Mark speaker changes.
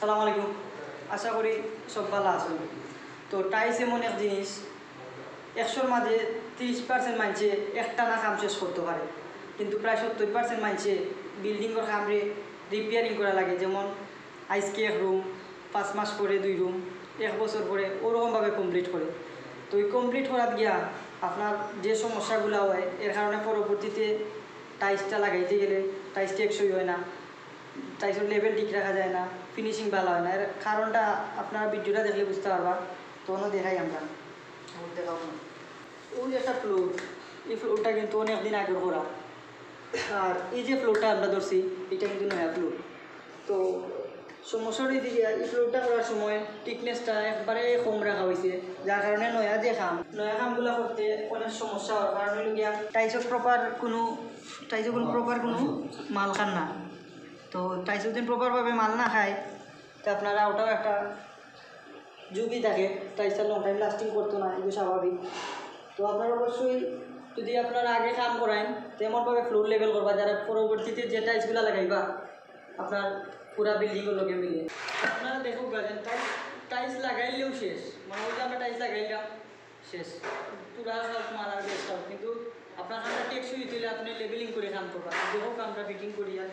Speaker 1: সালাম আলাইকুম। আশা করি সব ভালো আছেন। তো টাইলস এমন এক জিনিস, 100-র মাঝে 30% মানুষে একটানা কাম শেষ করতে পারে, কিন্তু প্রায় 70% মানুষে বিল্ডিংয়ের কামরে রিপেয়ারিং করা লাগে। যেমন আজকে এক রুম, 5 মাস পরে 2 রুম, 1 বছর পরে ওরকমভাবে কমপ্লিট করে। তো এই কমপ্লিট করার গিয়া আপনার যে সমস্যাগুলো হয়, এর কারণে পরবর্তীতে টাইলসটা লাগাইতে গেলে টাইলস টেকসই হয় না, টাইলসের লেভেল ঠিক রাখা যায় না, ফিনিশিং ভালো হয় না। এর কারণটা আপনারা ভিডিওটা দেখলে বুঝতে পারবা। তখনও দেখাই আমরা দেখাবো না। ওই একটা ফ্লোর, এই ফ্লোরটা কিন্তু অনেক দিন আগের করা। আর এই যে ফ্লোরটা আমরা ধরছি, এটা কিন্তু নয়া ফ্লোর। তো সমস্যার দিকে এই ফ্লোরটা করার সময় টিকনেসটা একবারে কম রাখা হয়েছে, যার কারণে নয়া কামগুলো করতে অনেক সমস্যা হওয়ার কারণ হলো গিয়া টাইলসের প্রপার কোনো মাল খান না। তো টাইলস যদি প্রপারভাবে মাল না খায়, তো আপনারা ওটাও একটা ঝুঁকি থাকে, টাইলসটা লং টাইম লাস্টিং করতো না, এগুলো স্বাভাবিক। তো আপনারা অবশ্যই যদি আপনারা আগে কাম করেন, তেমনভাবে ফ্লোর লেভেল করবা, যারা পরবর্তীতে যে টাইলসগুলো লাগাইবা আপনার পুরা বিল্ডিংয়ের লোকে মিলে। আপনারা দেখুক গাছেন টাইলস লাগাইলেও শেষ, মানে ওই যে আমরা টাইলস লাগাইলাম শেষ, পুরা সব মালার বেস্ট হবে, কিন্তু আপনার কামটা টেকসই দিলে আপনি লেবেলিং করে কাম করবা। দেখুক আমরা ফিটিং করি আর